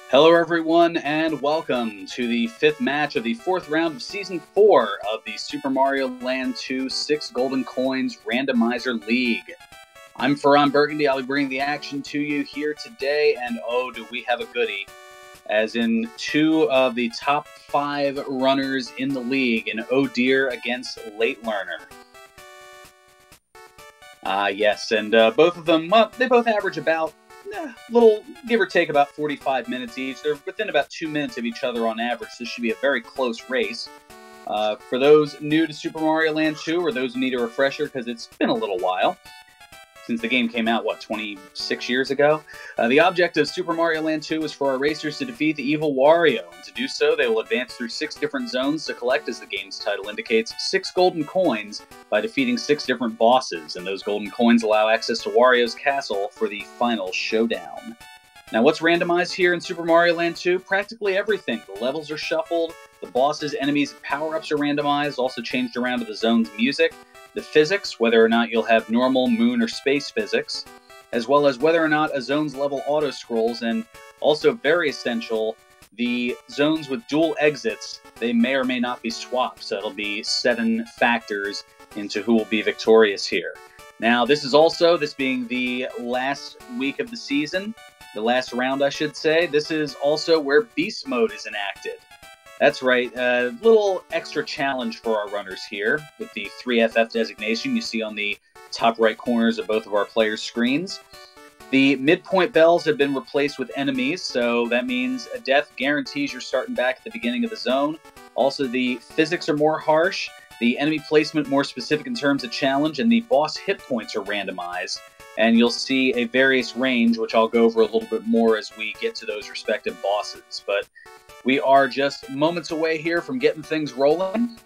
Hello everyone, and welcome to the fifth match of the fourth round of Season 4 of the Super Mario Land 2 6 Golden Coins Randomizer League. I'm Ferran Burgundy. I'll be bringing the action to you here today, and oh, do we have a goodie. As in two of the top 5 runners in the league, in Oh Dear against LateLearner. Yes, and both of them, well, they both average about little, give or take, about 45 minutes each. They're within about 2 minutes of each other on average. This should be a very close race. For those new to Super Mario Land 2, or those who need a refresher, because it's been a little while since the game came out, 26 years ago? The object of Super Mario Land 2 is for our racers to defeat the evil Wario. And to do so, they will advance through 6 different zones to collect, as the game's title indicates, 6 golden coins by defeating 6 different bosses. And those golden coins allow access to Wario's castle for the final showdown. Now, what's randomized here in Super Mario Land 2? Practically everything. The levels are shuffled, the bosses, enemies, and power-ups are randomized, also changed around to the zone's music. The physics, whether or not you'll have normal, moon, or space physics, as well as whether or not a zone's level auto-scrolls, and also very essential, the zones with dual exits, they may or may not be swapped, so it'll be 7 factors into who will be victorious here. Now, this being the last week of the season, the last round, I should say, this is also where Beast Mode is enacted. That's right, a little extra challenge for our runners here with the 3FF designation you see on the top right corners of both of our players' screens. The midpoint bells have been replaced with enemies, so that means a death guarantees you're starting back at the beginning of the zone. Also, the physics are more harsh, the enemy placement more specific in terms of challenge, and the boss hit points are randomized. And you'll see a various range, which I'll go over a little bit more as we get to those respective bosses. But we are just moments away here from getting things rolling.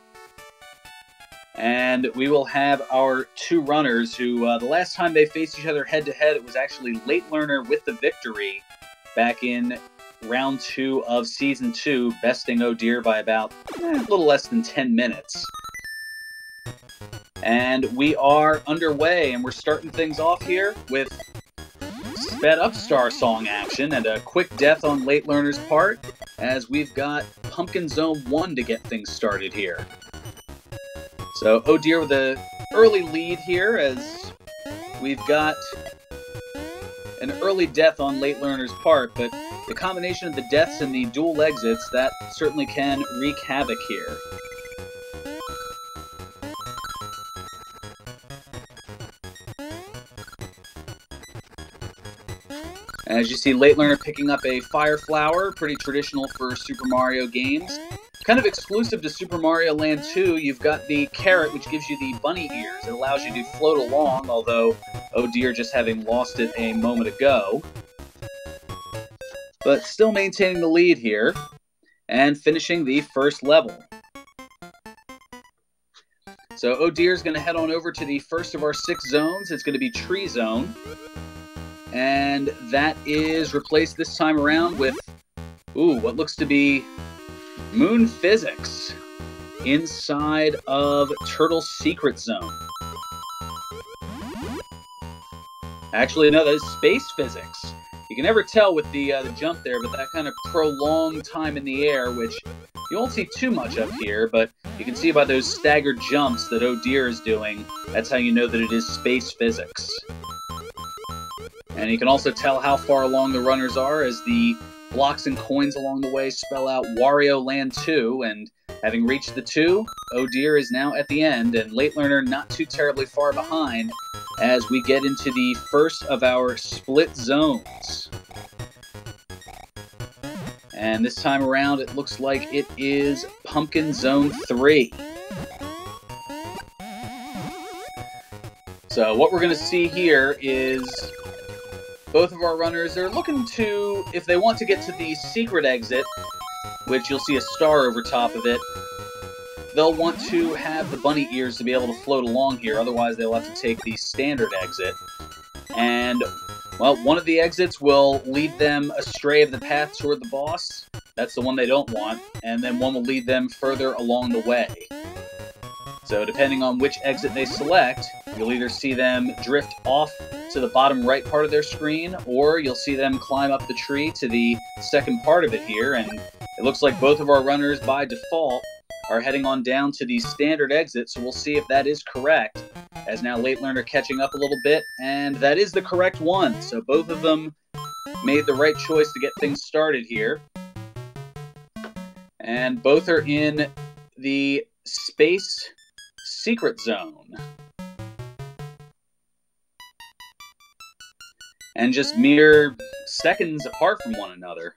And we will have our 2 runners who, the last time they faced each other head-to-head, it was actually LateLearner with the victory back in round 2 of Season 2, besting Oh Dear by about a little less than 10 minutes. And we are underway, and we're starting things off here with sped up Star Song action and a quick death on LateLearner's part, as we've got Pumpkin Zone 1 to get things started here. So, Oh Dear with an early lead here, as we've got an early death on LateLearner's part, but the combination of the deaths and the dual exits, that certainly can wreak havoc here. As you see, LateLearner picking up a Fire Flower, pretty traditional for Super Mario games. Kind of exclusive to Super Mario Land 2, you've got the carrot, which gives you the bunny ears. It allows you to float along, although Oh Dear just having lost it a moment ago. But still maintaining the lead here, and finishing the first level. So Oh Dear is going to head on over to the first of our 6 zones. It's going to be Tree Zone. And that is replaced this time around with, what looks to be Moon Physics inside of Turtle's Secret Zone. Actually, no, that is Space Physics. You can never tell with the jump there, but that kind of prolonged time in the air, which you won't see too much of here, but you can see by those staggered jumps that Oh Dear is doing, that's how you know that it is Space Physics. And you can also tell how far along the runners are as the blocks and coins along the way spell out Wario Land 2, and having reached the 2, Oh Dear is now at the end, and LateLearner not too terribly far behind as we get into the first of our split zones. And this time around, it looks like it is Pumpkin Zone 3. So what we're going to see here is both of our runners are looking to, if they want to get to the secret exit, which you'll see a star over top of it, they'll want to have the bunny ears to be able to float along here, otherwise they'll have to take the standard exit. And, well, one of the exits will lead them astray of the path toward the boss. That's the one they don't want. And then one will lead them further along the way. So depending on which exit they select, you'll either see them drift off to the bottom right part of their screen, or you'll see them climb up the tree to the second part of it here, and it looks like both of our runners by default are heading on down to the standard exit, so we'll see if that is correct, as now LateLearner catching up a little bit, and that is the correct one. So both of them made the right choice to get things started here. And both are in the space secret zone. And just mere seconds apart from one another.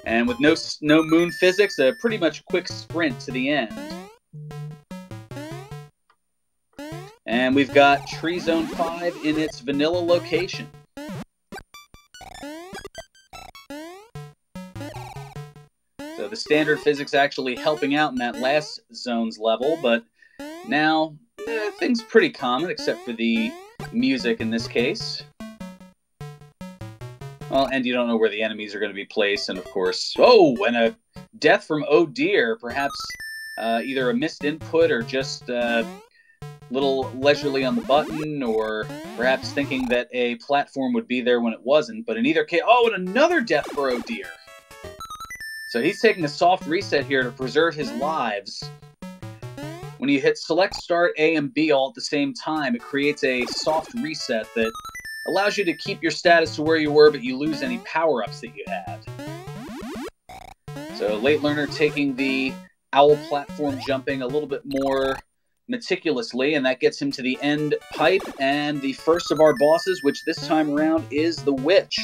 And with no moon physics, a pretty much quick sprint to the end. And we've got Tree Zone 5 in its vanilla location. So the standard physics actually helping out in that last zone's level, but now things pretty common except for the music in this case. Well, and you don't know where the enemies are going to be placed, and of course, oh, and a death from oh dear, perhaps either a missed input or just a little leisurely on the button, or perhaps thinking that a platform would be there when it wasn't, but in either case, oh, and another death for oh dear. So he's taking a soft reset here to preserve his lives. When you hit select start A and B all at the same time, it creates a soft reset that allows you to keep your status to where you were, but you lose any power-ups that you had. So LateLearner taking the owl platform jumping a little bit more meticulously, and that gets him to the end pipe and the first of our bosses, which this time around is the Witch,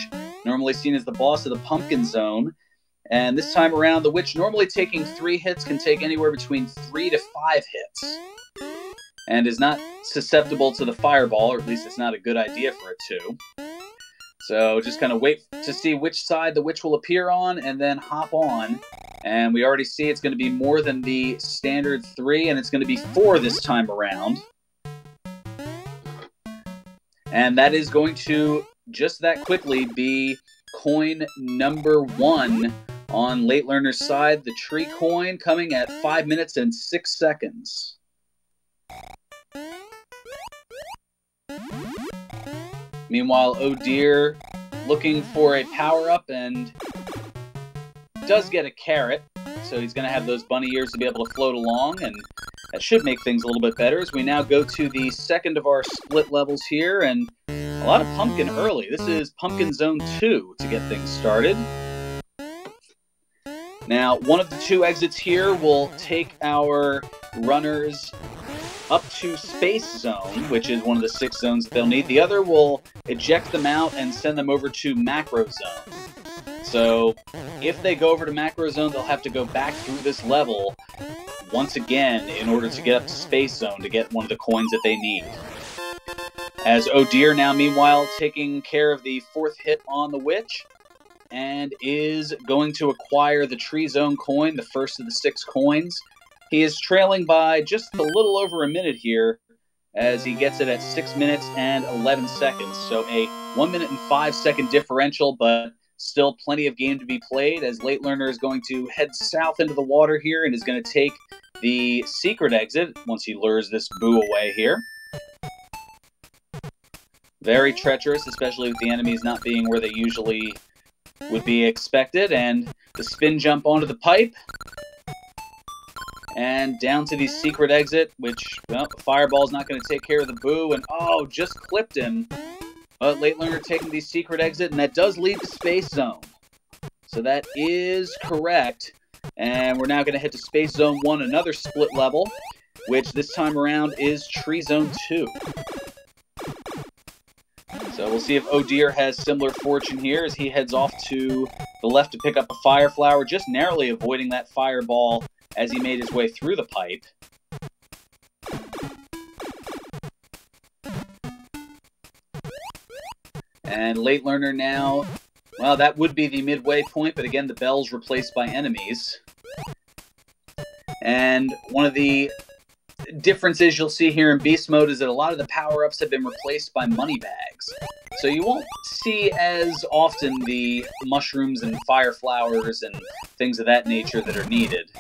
normally seen as the boss of the Pumpkin Zone. And this time around, the Witch, normally taking 3 hits, can take anywhere between 3 to 5 hits. And is not susceptible to the fireball, or at least it's not a good idea for it to. So just kind of wait to see which side the Witch will appear on, and then hop on. And we already see it's going to be more than the standard 3, and it's going to be 4 this time around. And that is going to, just that quickly, be coin number 1 on LateLearner's side. The tree coin coming at 5 minutes and 6 seconds. Meanwhile, oh dear, looking for a power-up, and does get a carrot, so he's going to have those bunny ears to be able to float along, and that should make things a little bit better as we now go to the second of our split levels here, and a lot of pumpkin early. This is Pumpkin Zone 2 to get things started. Now, one of the 2 exits here will take our runners up to Space Zone, which is one of the 6 zones that they'll need. The other will eject them out and send them over to Macro Zone. So, if they go over to Macro Zone, they'll have to go back through this level once again in order to get up to Space Zone to get one of the coins that they need. As oh dear now, meanwhile, taking care of the 4th hit on the Witch, and is going to acquire the Tree Zone coin, the first of the 6 coins. He is trailing by just a little over a minute here, as he gets it at 6 minutes and 11 seconds. So a 1 minute and 5 second differential, but still plenty of game to be played, as LateLearner is going to head south into the water here and is going to take the secret exit once he lures this boo away here. Very treacherous, especially with the enemies not being where they usually would be expected, and the spin jump onto the pipe. And down to the secret exit, which, well, the fireball's not going to take care of the boo, and oh, just clipped him. But LateLearner taking the secret exit, and that does lead to Space Zone. So that is correct. And we're now going to head to Space Zone 1, another split level, which this time around is Tree Zone 2. So we'll see if oh dear has similar fortune here as he heads off to the left to pick up a fire flower, just narrowly avoiding that fireball as he made his way through the pipe. And LateLearner now, well, that would be the midway point, but again, the bell's replaced by enemies. And one of the differences you'll see here in Beast Mode is that a lot of the power-ups have been replaced by money bags. So you won't see as often the mushrooms and fire flowers and things of that nature that are needed.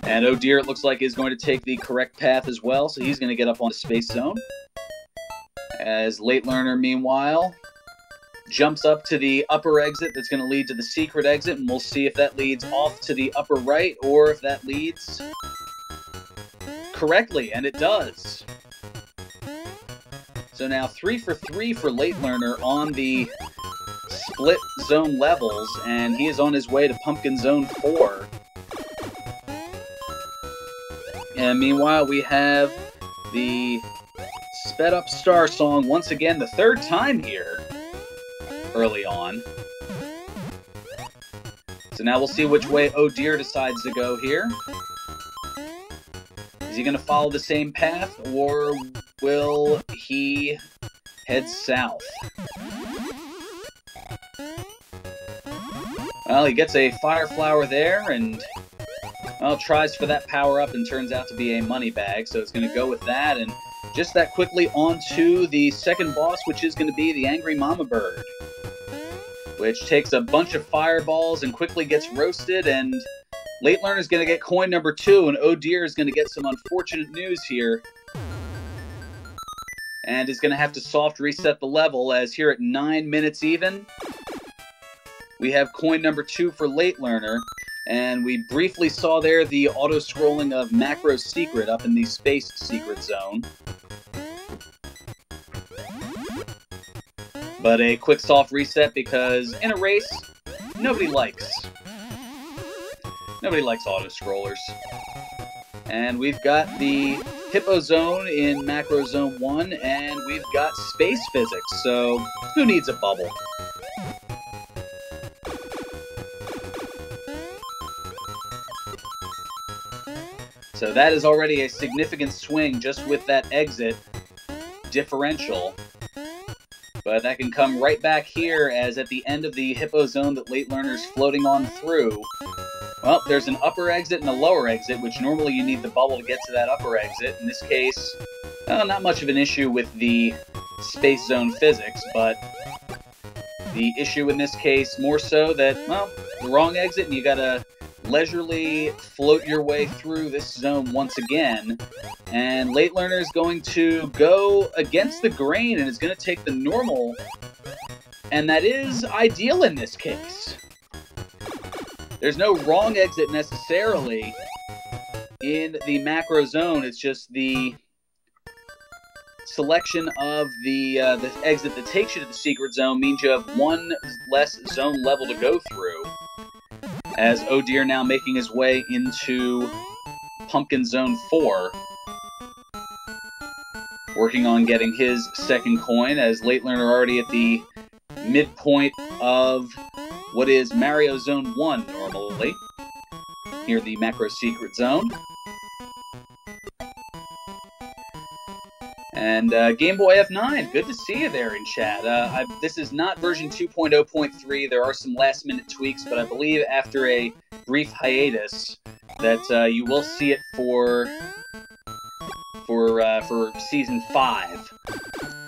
And Oh Dear, it looks like, is going to take the correct path as well, so he's going to get up onto Space Zone. As LateLearner, meanwhile, jumps up to the upper exit that's going to lead to the secret exit, and we'll see if that leads off to the upper right or if that leads correctly, and it does. So now 3 for 3 for LateLearner on the split zone levels, and he is on his way to Pumpkin Zone 4. And meanwhile, we have the sped up star song once again, the third time here early on. So now we'll see which way Oh Dear decides to go here. Is he going to follow the same path, or will he head south? Well, he gets a fire flower there, and well, tries for that power up and turns out to be a money bag, so it's going to go with that. And just that quickly on to the second boss, which is going to be the Angry Mama Bird, which takes a bunch of fireballs and quickly gets roasted, and LateLearner is going to get coin number 2, and Oh Dear is going to get some unfortunate news here, and is going to have to soft reset the level, as here at 9 minutes even, we have coin number 2 for LateLearner, and we briefly saw there the auto-scrolling of Macro Secret up in the Space Secret Zone. But a quick soft reset, because in a race, nobody likes auto-scrollers. And we've got the Hippo Zone in Macro Zone 1, and we've got Space Physics, so who needs a bubble? So that is already a significant swing just with that exit differential. But that can come right back here, as at the end of the Hippo Zone that LateLearner's floating on through, well, there's an upper exit and a lower exit, which normally you need the bubble to get to that upper exit. In this case, well, not much of an issue with the Space Zone physics, but the issue in this case more so that, well, the wrong exit, and you gotta leisurely float your way through this zone once again. And LateLearner is going to go against the grain and is going to take the normal, and that is ideal in this case. There's no wrong exit necessarily in the macro zone. It's just the selection of the exit that takes you to the secret zone means you have one less zone level to go through. As Oh Dear now making his way into Pumpkin Zone 4, working on getting his second coin, as LateLearner already at the midpoint of what is Mario Zone 1 normally, here the Macro Secret Zone. And Game Boy F9, good to see you there in chat. This is not version 2.0.3. There are some last-minute tweaks, but I believe after a brief hiatus that you will see it for Season 5.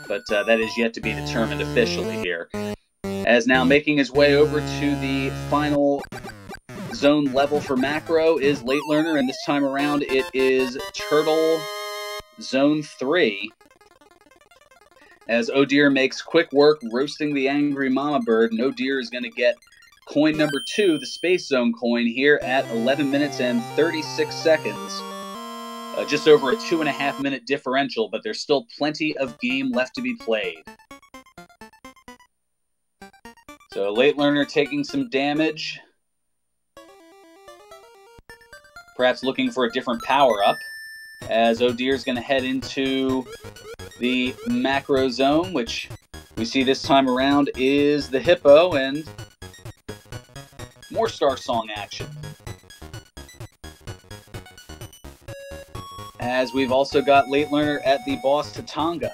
But that is yet to be determined officially here. As now making his way over to the final zone level for Macro is LateLearner, and this time around it is Turtle Zone 3. As Oh Dear makes quick work roasting the Angry Mama Bird, and Oh Dear is going to get coin number 2, the Space Zone coin, here at 11 minutes and 36 seconds. Just over a 2.5 minute differential, but there's still plenty of game left to be played. So LateLearner taking some damage. Perhaps looking for a different power-up, as Oh Dear is going to head into the macro zone, which we see this time around is the Hippo, and more Star Song action. As we've also got LateLearner at the boss Tatanga.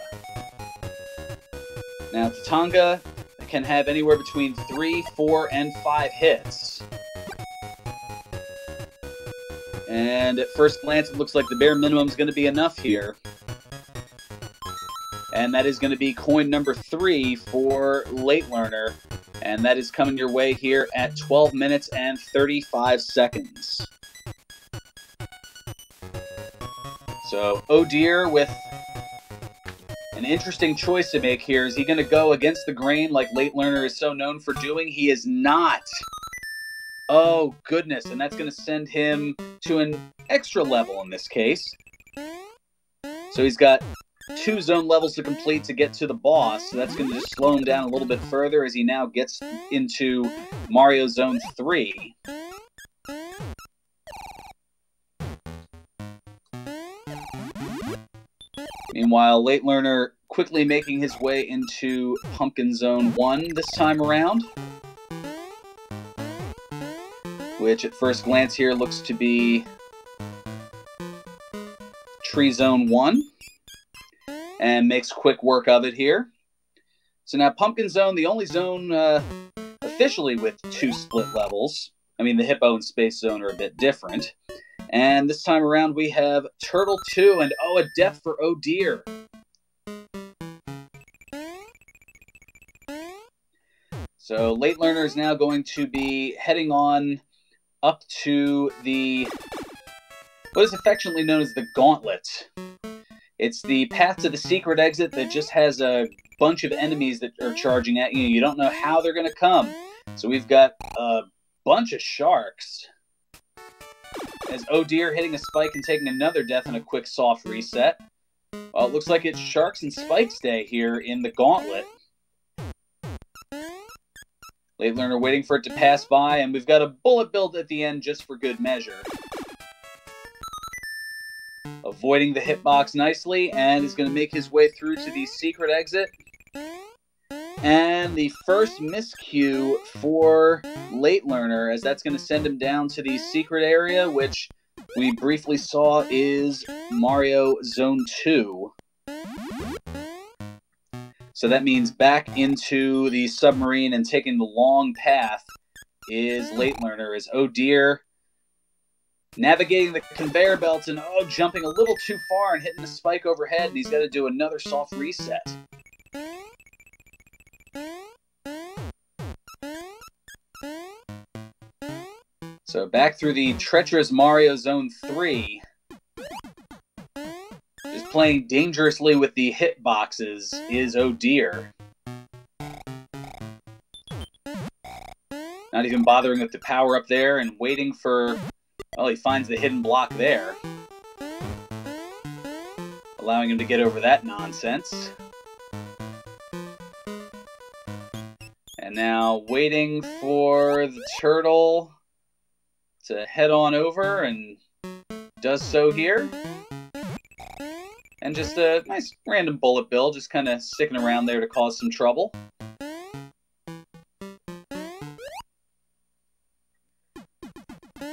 Now Tatanga can have anywhere between 3, 4, and 5 hits. And at first glance, it looks like the bare minimum is going to be enough here. And that is going to be coin number 3 for LateLearner. And that is coming your way here at 12 minutes and 35 seconds. So, oh dear, with an interesting choice to make here. Is he going to go against the grain like LateLearner is so known for doing? He is not. Oh, goodness. And that's going to send him to an extra level in this case. So he's got 2 zone levels to complete to get to the boss. So that's going to just slow him down a little bit further as he now gets into Mario Zone 3. Meanwhile, LateLearner quickly making his way into Pumpkin Zone 1 this time around, which at first glance here looks to be Tree Zone 1, and makes quick work of it here. So now Pumpkin Zone, the only zone officially with 2 split levels. I mean, the Hippo and Space Zone are a bit different. And this time around we have Turtle 2, and oh, a death for oh dear. So LateLearner is now going to be heading on up to the, what is affectionately known as the Gauntlet. It's the path to the secret exit that just has a bunch of enemies that are charging at you. You don't know how they're going to come. So we've got a bunch of sharks. As oh dear hitting a spike and taking another death on a quick soft reset. Well, it looks like it's Sharks and Spikes Day here in the Gauntlet. LateLearner waiting for it to pass by, and we've got a bullet build at the end just for good measure. Avoiding the hitbox nicely, and is going to make his way through to the secret exit. And the first miscue for LateLearner, as that's going to send him down to the secret area, which we briefly saw is Mario Zone 2. So that means back into the submarine and taking the long path is LateLearner, as oh dear, navigating the conveyor belts and oh, jumping a little too far and hitting the spike overhead, and he's got to do another soft reset. So back through the treacherous Mario Zone 3. Just playing dangerously with the hitboxes is oh dear. Not even bothering with the power up there and waiting for, well, he finds the hidden block there, allowing him to get over that nonsense. And now waiting for the turtle to head on over, and does so here. And just a nice random bullet bill, just kind of sticking around there to cause some trouble. But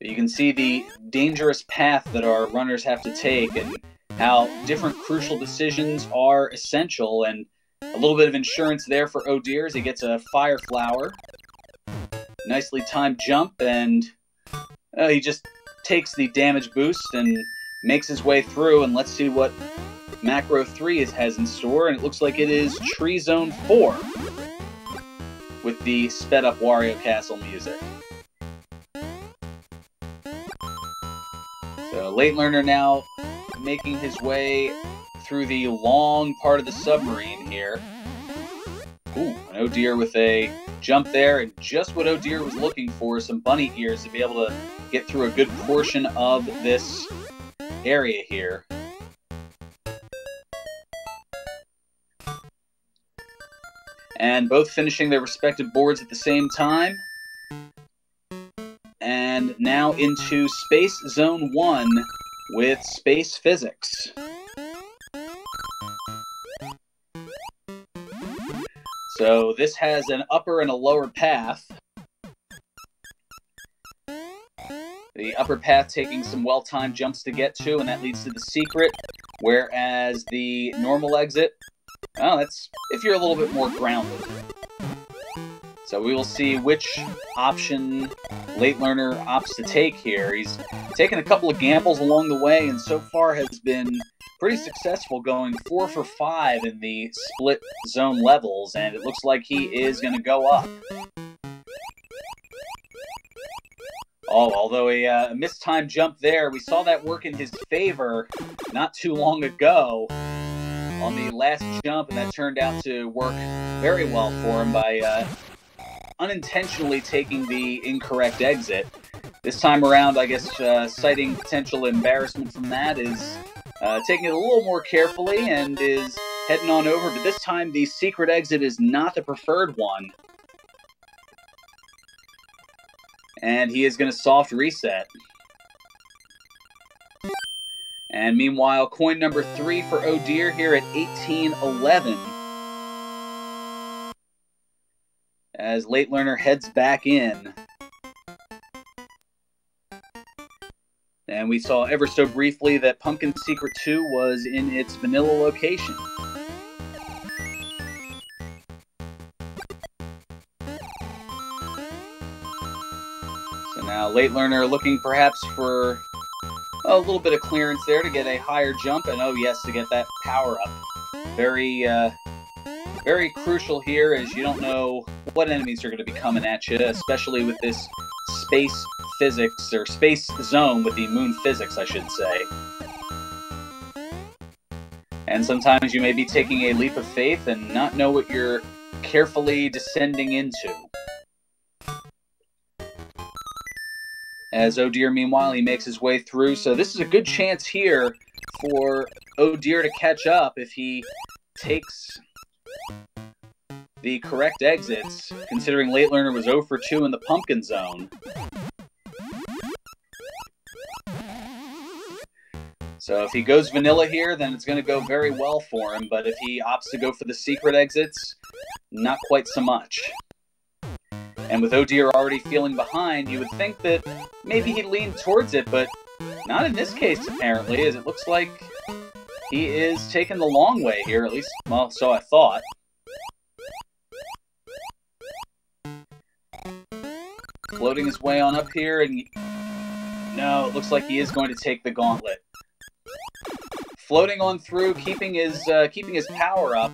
you can see the dangerous path that our runners have to take, and how different crucial decisions are essential, and a little bit of insurance there for oh dear as he gets a fire flower. Nicely timed jump, and he just takes the damage boost and makes his way through, and let's see what Macro 3 has in store, and it looks like it is Tree Zone 4 with the sped up Wario Castle music. So LateLearner now making his way through the long part of the submarine here. Ooh, an oh dear with a jump there, and just what oh dear was looking for, some bunny ears to be able to get through a good portion of this area here. And both finishing their respective boards at the same time. And now into Space Zone 1 with Space Physics. So this has an upper and a lower path. The upper path taking some well-timed jumps to get to, and that leads to the secret, whereas the normal exit, well, that's if you're a little bit more grounded. So we will see which option LateLearner opts to take here. He's taken a couple of gambles along the way, and so far has been pretty successful, going 4 for 5 in the split zone levels, and it looks like he is going to go up. Oh, although a mistimed jump there, we saw that work in his favor not too long ago on the last jump, and that turned out to work very well for him by unintentionally taking the incorrect exit. This time around, I guess, citing potential embarrassment from that, is taking it a little more carefully and is heading on over, but this time the secret exit is not the preferred one. And he is going to soft reset. And meanwhile, coin number 3 for Oh Dear here at 1811. As LateLearner heads back in. And we saw ever so briefly that Pumpkin Secret 2 was in its vanilla location. So now LateLearner looking perhaps for a little bit of clearance there to get a higher jump, and oh yes, to get that power up. Very crucial here, as you don't know what enemies are going to be coming at you, especially with this space physics, or space zone with the moon physics, I should say. And sometimes you may be taking a leap of faith and not know what you're carefully descending into. As Oh Dear, meanwhile, he makes his way through. So this is a good chance here for Oh Dear to catch up if he takes the correct exits, considering LateLearner was 0 for 2 in the Pumpkin Zone. So if he goes vanilla here, then it's going to go very well for him. But if he opts to go for the secret exits, not quite so much. And with Oh Dear already feeling behind, you would think that maybe he'd lean towards it, but not in this case, apparently, as it looks like he is taking the long way here, at least, well, so I thought. Floating his way on up here, and no, it looks like he is going to take the gauntlet. Floating on through, keeping his power up,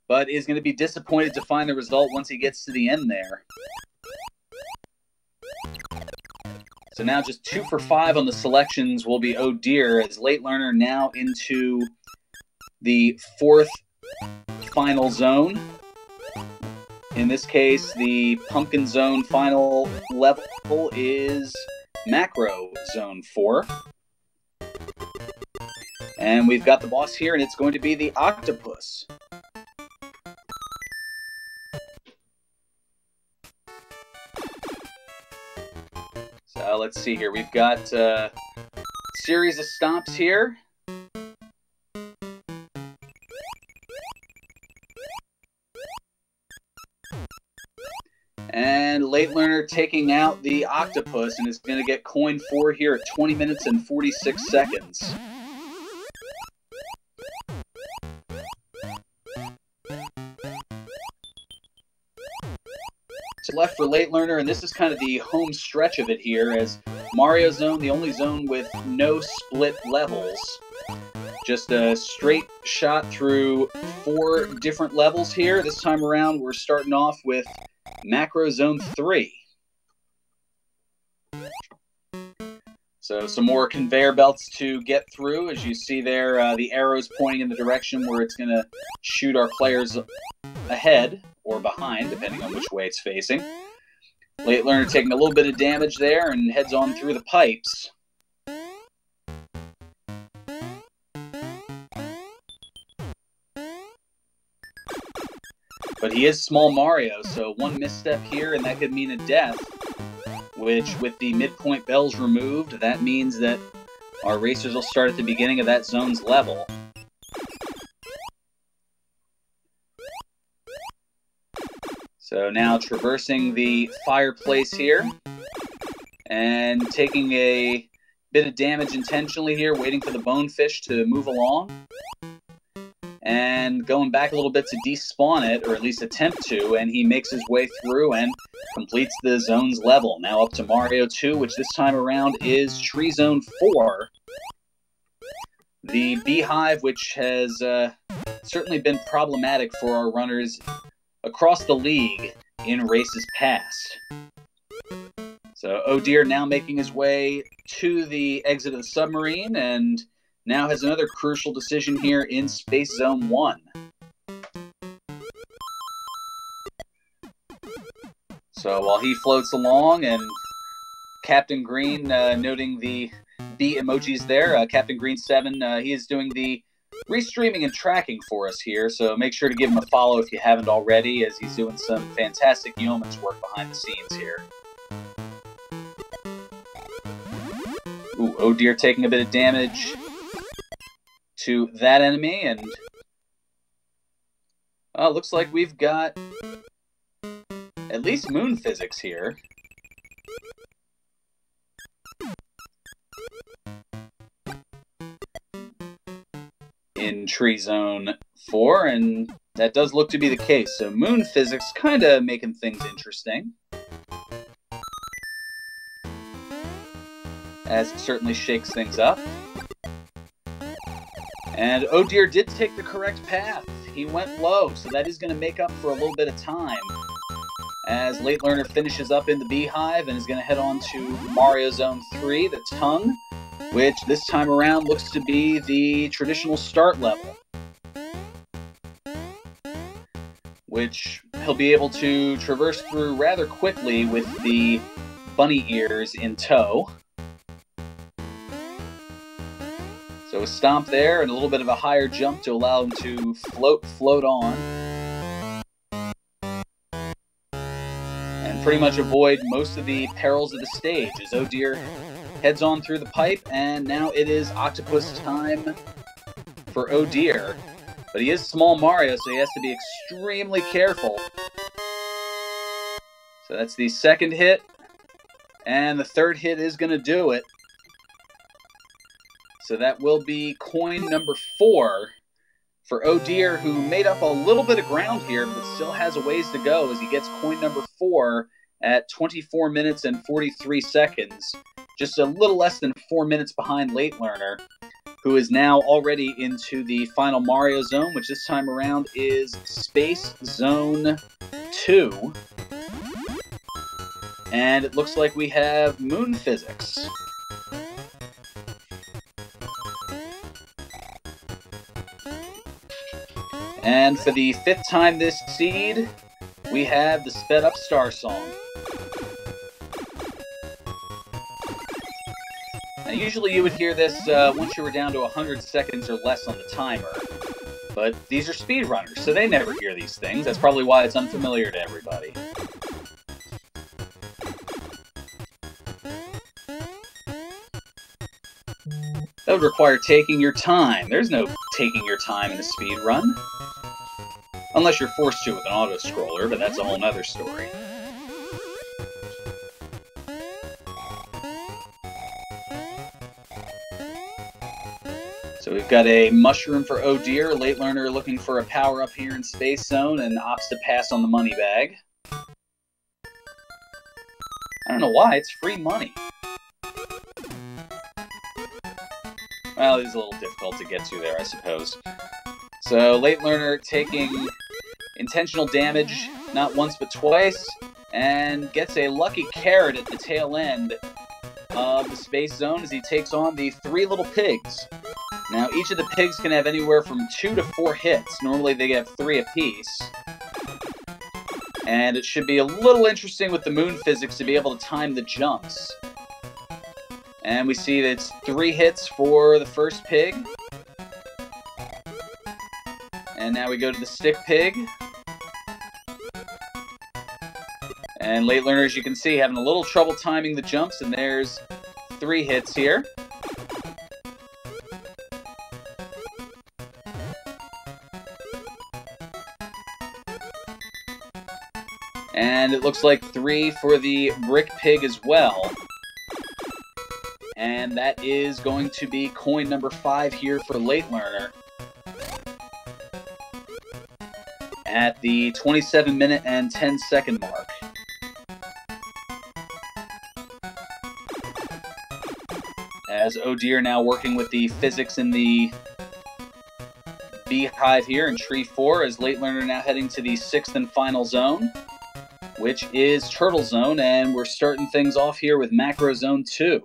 but is going to be disappointed to find the result once he gets to the end there. So now just 2 for 5 on the selections will be Oh Dear, as LateLearner now into the 4th final zone. In this case, the Pumpkin Zone final level is Macro Zone 4. And we've got the boss here, and it's going to be the Octopus. So let's see here. We've got a series of stomps here. And LateLearner taking out the Octopus, and is going to get coin 4 here at 20 minutes and 46 seconds. Left for LateLearner, and this is kind of the home stretch of it here, as Mario Zone, the only zone with no split levels. Just a straight shot through 4 different levels here. This time around, we're starting off with Macro Zone 3. So some more conveyor belts to get through. As you see there, the arrows pointing in the direction where it's going to shoot our players ahead or behind, depending on which way it's facing. LateLearner taking a little bit of damage there and heads on through the pipes. But he is Small Mario, so one misstep here and that could mean a death, which with the midpoint bells removed, that means that our racers will start at the beginning of that zone's level. So now traversing the fireplace here and taking a bit of damage intentionally here, waiting for the bonefish to move along. And going back a little bit to despawn it, or at least attempt to, and he makes his way through and completes the zone's level. Now up to Mario 2, which this time around is Tree Zone 4. The beehive, which has certainly been problematic for our runners across the league in races past. So Oh Dear now making his way to the exit of the submarine, and now has another crucial decision here in Space Zone 1. So while he floats along, and Captain Green noting the B emojis there, Captain Green 7, he is doing the restreaming and tracking for us here, so make sure to give him a follow if you haven't already, as he's doing some fantastic yeoman's work behind the scenes here. Ooh, Oh Dear taking a bit of damage to that enemy, and looks like we've got at least moon physics here. In Tree Zone 4, and that does look to be the case. So moon physics kind of making things interesting, as it certainly shakes things up. And Oh Dear did take the correct path. He went low, so that is going to make up for a little bit of time, as LateLearner finishes up in the Beehive and is going to head on to Mario Zone 3, the Tongue, which this time around looks to be the traditional start level, which he'll be able to traverse through rather quickly with the bunny ears in tow. So a stomp there and a little bit of a higher jump to allow him to float on, and pretty much avoid most of the perils of the stage as Oh Dear heads on through the pipe, and now it is octopus time for Oh Dear. But he is small Mario, so he has to be extremely careful. So that's the second hit, and the third hit is going to do it. So that will be coin number 4 for Oh Dear, who made up a little bit of ground here, but still has a ways to go as he gets coin number 4 at 24 minutes and 43 seconds. Just a little less than 4 minutes behind LateLearner, who is now already into the final Mario Zone, which this time around is Space Zone 2. And it looks like we have moon physics. And for the 5th time this seed, we have the sped up Star Song. Now, usually you would hear this once you were down to 100 seconds or less on the timer, but these are speedrunners, so they never hear these things. That's probably why it's unfamiliar to everybody. That would require taking your time. There's no taking your time in a speed run. Unless you're forced to with an auto-scroller, but that's a whole nother story. So we've got a mushroom for Oh Dear. LateLearner looking for a power-up here in Space Zone and opts to pass on the money bag. I don't know why, it's free money. Well, it is a little difficult to get to there, I suppose. So LateLearner taking intentional damage, not once but twice, and gets a lucky carrot at the tail end of the Space Zone as he takes on the 3 little pigs. Now, each of the pigs can have anywhere from 2 to 4 hits. Normally they have 3 apiece. And it should be a little interesting with the moon physics to be able to time the jumps. And we see that it's 3 hits for the first pig. And now we go to the stick pig. And LateLearner, as you can see, having a little trouble timing the jumps, and there's 3 hits here. And it looks like 3 for the brick pig as well. And that is going to be coin number 5 here for LateLearner at the 27-minute and 10-second mark. As Oh Dear now working with the physics in the Beehive here in Tree 4, as LateLearner now heading to the 6th and final zone, which is Turtle Zone, and we're starting things off here with Macro Zone 2.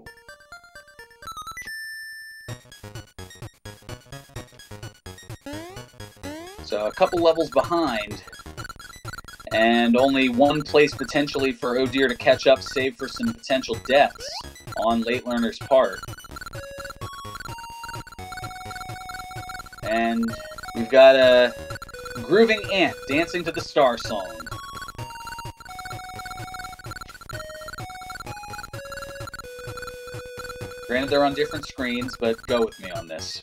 So a couple levels behind, and only one place potentially for Oh Dear to catch up, save for some potential deaths on LateLearner's part. And we've got a grooving ant dancing to the star song. Granted, they're on different screens, but go with me on this.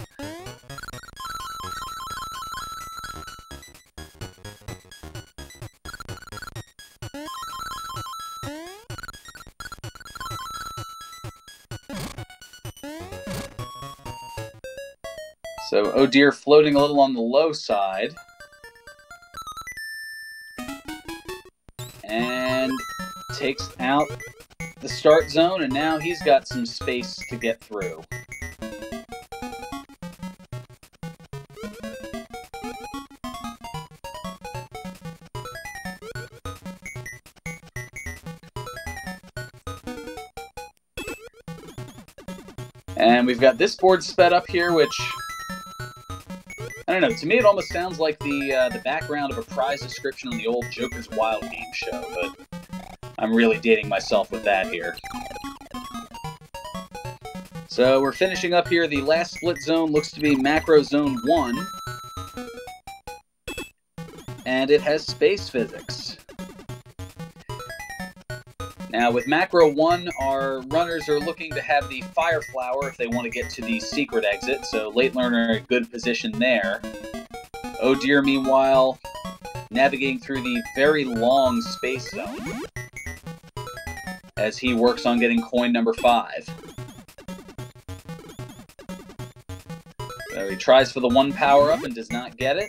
So, Oh Dear floating a little on the low side. And takes out the start zone, and now he's got some space to get through. And we've got this board sped up here, which, I don't know, to me it almost sounds like the background of a prize description on the old Joker's Wild Game show, but I'm really dating myself with that here. So we're finishing up here. The last split zone looks to be Macro Zone 1, and it has space physics. Now, with Macro 1, our runners are looking to have the Fire Flower if they want to get to the secret exit, so LateLearner in a good position there. Oh Dear, meanwhile, navigating through the very long space zone as he works on getting coin number 5. So he tries for the 1 power-up and does not get it.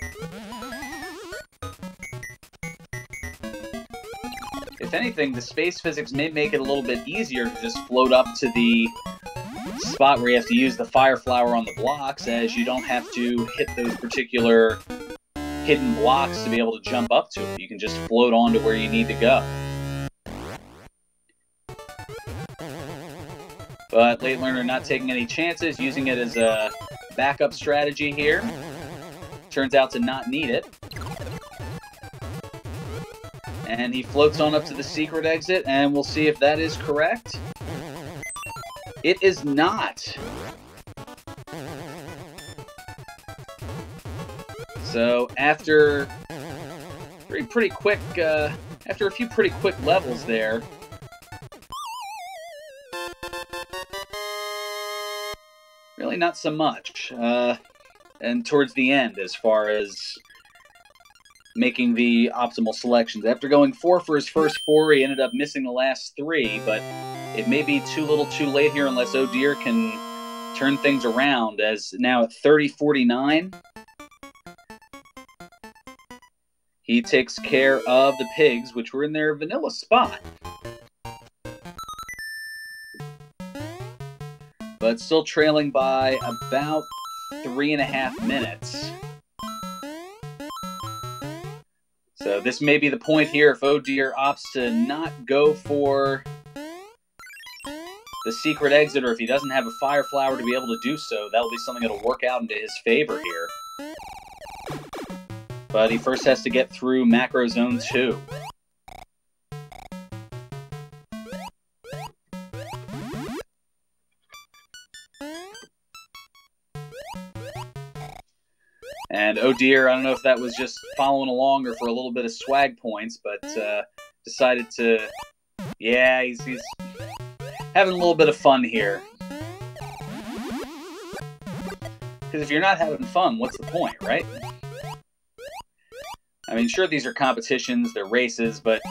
If anything, the space physics may make it a little bit easier to just float up to the spot where you have to use the Fire Flower on the blocks, as you don't have to hit those particular hidden blocks to be able to jump up to it. You can just float on to where you need to go. But LateLearner not taking any chances, using it as a backup strategy here. Turns out to not need it. And he floats on up to the secret exit, and we'll see if that is correct. It is not. So after pretty quick, after a few pretty quick levels there, really not so much. And towards the end, as far as making the optimal selections. After going 4 for his first 4, he ended up missing the last 3, but it may be too little too late here unless Oh Dear can turn things around, as now at 30-49, he takes care of the pigs, which were in their vanilla spot. But still trailing by about 3.5 minutes. So this may be the point here if Oh Dear opts to not go for the secret exit, or if he doesn't have a Fire Flower to be able to do so, that'll be something that'll work out into his favor here. But he first has to get through Macro Zone 2. And Oh Dear, I don't know if that was just following along or for a little bit of swag points, but decided to, yeah, he's having a little bit of fun here. Because if you're not having fun, what's the point, right? I mean, sure, these are competitions, they're races, but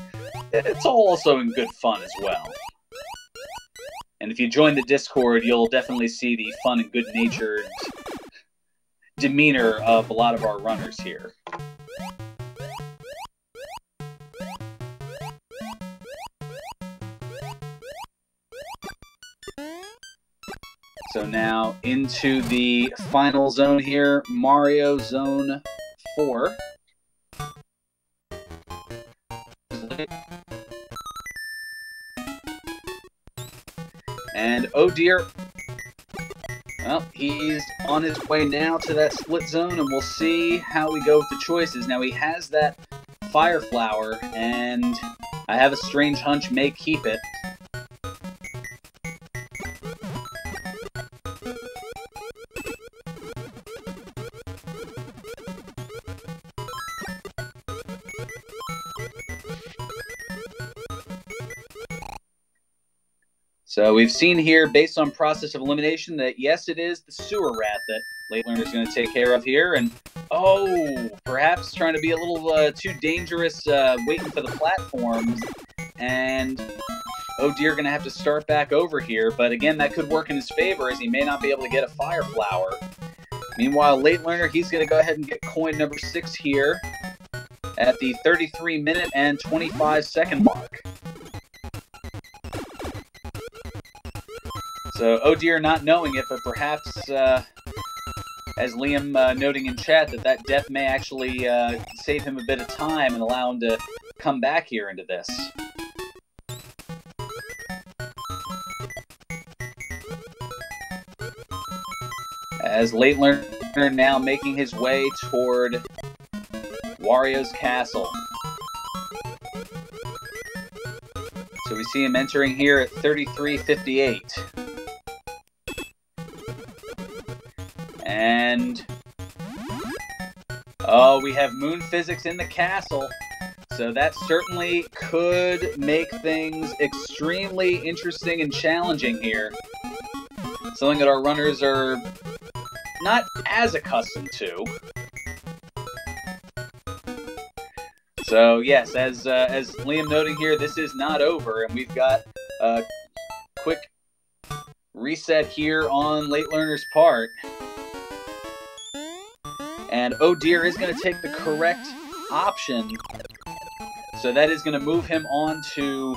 it's all also in good fun as well. And if you join the Discord, you'll definitely see the fun and good-natured demeanor of a lot of our runners here. So now into the final zone here, Mario Zone 4. And oh dear. Well, he's on his way now to that split zone, and we'll see how we go with the choices. Now, he has that Fire Flower, and I have a strange hunch may keep it. So we've seen here, based on process of elimination, that yes, it is the sewer rat that LateLearner is going to take care of here. And, oh, perhaps trying to be a little too dangerous, waiting for the platforms. And, oh dear, going to have to start back over here. But again, that could work in his favor, as he may not be able to get a Fire Flower. Meanwhile, LateLearner, he's going to go ahead and get coin number 6 here at the 33-minute and 25-second mark. So, oh dear, not knowing it, but perhaps, as Liam noting in chat, that death may actually save him a bit of time and allow him to come back here into this. As LateLearner now making his way toward Wario's castle. So we see him entering here at 33:58. And, oh, we have moon physics in the castle, so that certainly could make things extremely interesting and challenging here. Something that our runners are not as accustomed to. So, yes, as Liam noting here, this is not over, and we've got a quick reset here on LateLearner's part. And oh dear is going to take the correct option. So that is going to move him on to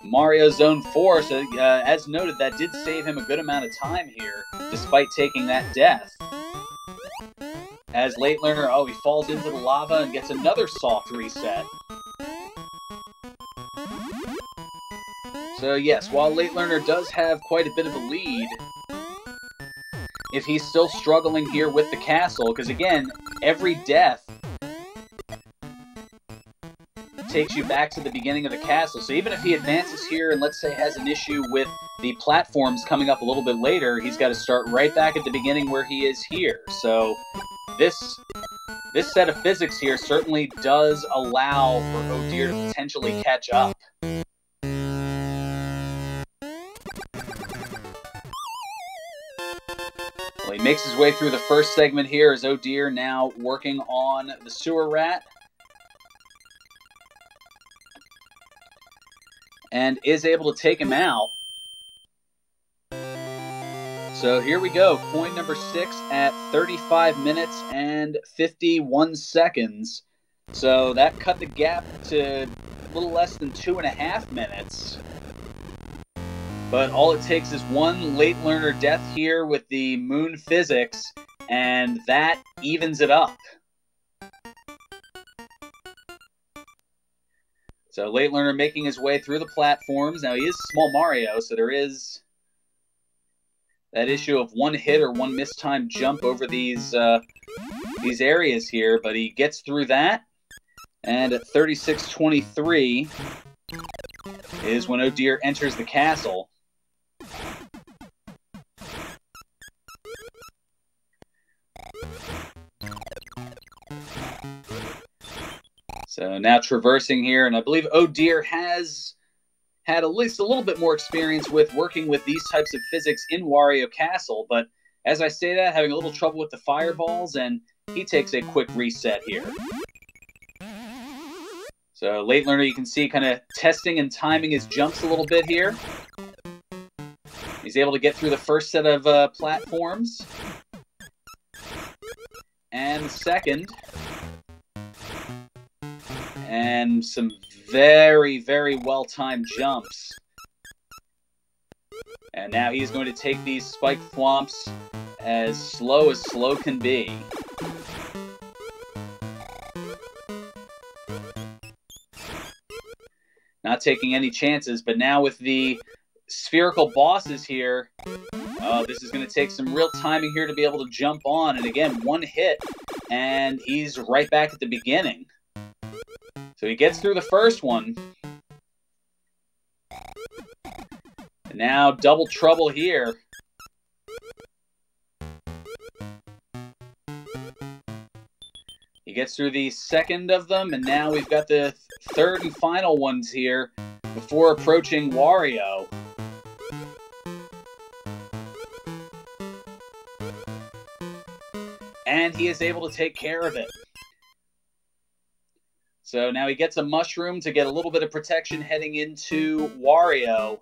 Mario Zone 4. So as noted, that did save him a good amount of time here, despite taking that death. As LateLearner, oh, he falls into the lava and gets another soft reset. So yes, while LateLearner does have quite a bit of a lead, if he's still struggling here with the castle, because again, every death takes you back to the beginning of the castle. So even if he advances here and let's say has an issue with the platforms coming up a little bit later, he's got to start right back at the beginning where he is here. So this set of physics here certainly does allow for oh dear to potentially catch up. Well, he makes his way through the first segment here as oh dear now working on the sewer rat. And is able to take him out. So here we go. Coin number 6 at 35 minutes and 51 seconds. So that cut the gap to a little less than 2.5 minutes. But all it takes is one LateLearner death here with the moon physics, and that evens it up. So LateLearner making his way through the platforms. Now he is small Mario, so there is that issue of one hit or one mistimed jump over these areas here, but he gets through that. And at 36:23 is when oh dear enters the castle. So now traversing here, and I believe oh dear has had at least a little bit more experience with working with these types of physics in Wario Castle, but as I say that, having a little trouble with the fireballs, and he takes a quick reset here. So LateLearner, you can see, kind of testing and timing his jumps a little bit here. He's able to get through the first set of platforms. And the second. And some very, very well-timed jumps. And now he's going to take these spike thwomps as slow can be. Not taking any chances, but now with the spherical bosses here. Oh, this is going to take some real timing here to be able to jump on. And again, one hit, and he's right back at the beginning. So he gets through the first one. And now double trouble here. He gets through the second of them, and now we've got the third and final ones here before approaching Wario. And he is able to take care of it. So now he gets a mushroom to get a little bit of protection heading into Wario.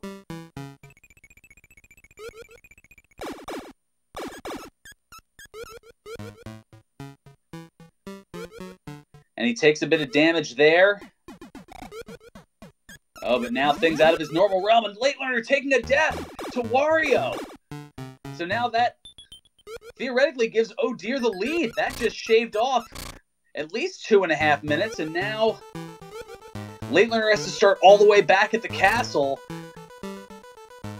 And he takes a bit of damage there. Oh, but now things out of his normal realm, and LateLearner taking a death to Wario. So now that theoretically gives Oh Dear the lead. That just shaved off at least 2.5 minutes, and now LateLearner has to start all the way back at the castle.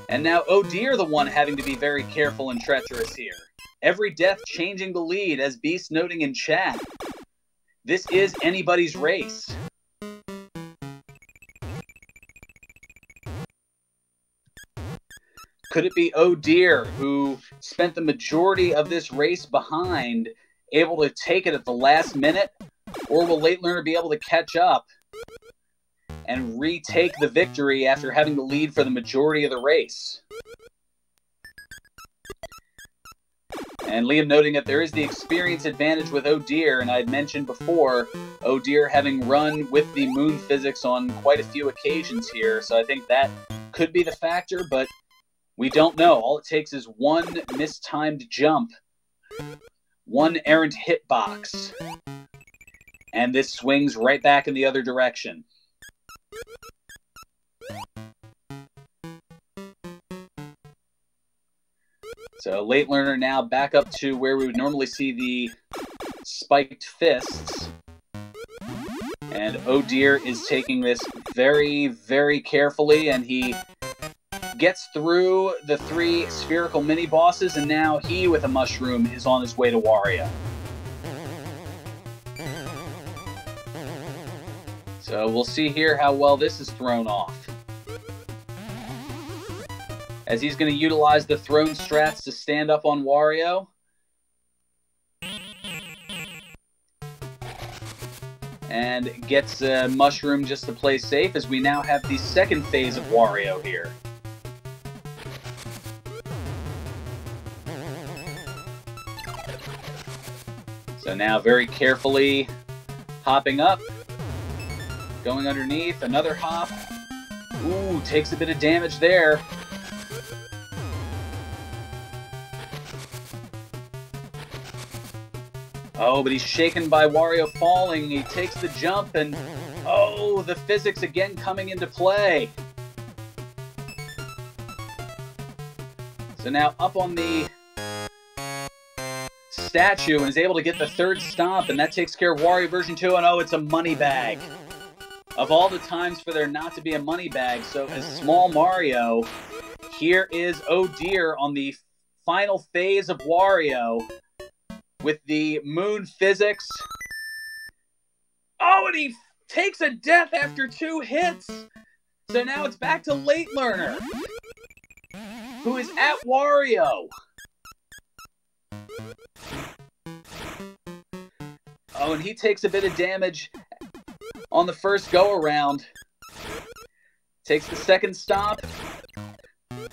And now Oh Dear the one having to be very careful and treacherous here. Every death changing the lead, as Beast noting in chat. This is anybody's race. Could it be Oh Dear, who spent the majority of this race behind, able to take it at the last minute? Or will LateLearner be able to catch up and retake the victory after having the lead for the majority of the race? And Liam noting that there is the experience advantage with Oh Dear, and I had mentioned before, Oh Dear having run with the moon physics on quite a few occasions here, so I think that could be the factor, but we don't know. All it takes is one mistimed jump, one errant hitbox, and this swings right back in the other direction. So LateLearner now back up to where we would normally see the spiked fists. And Oh Dear is taking this very, very carefully, and he gets through the 3 spherical mini-bosses, and now he, with a mushroom, is on his way to Wario. So we'll see here how well this is thrown off, as he's going to utilize the thrown strats to stand up on Wario. And gets a mushroom just to play safe, as we now have the second phase of Wario here. So now very carefully hopping up, going underneath, another hop. Ooh, takes a bit of damage there. Oh, but he's shaken by Wario falling. He takes the jump, and oh, the physics again coming into play. So now up on the statue and is able to get the third stomp, and that takes care of Wario version 2, and oh, it's a money bag. Of all the times for there not to be a money bag, so as Small Mario, here is Oh Dear on the final phase of Wario with the moon physics. Oh, and he takes a death after 2 hits. So now it's back to LateLearner, who is at Wario. Oh, and he takes a bit of damage on the first go-around. Takes the second stomp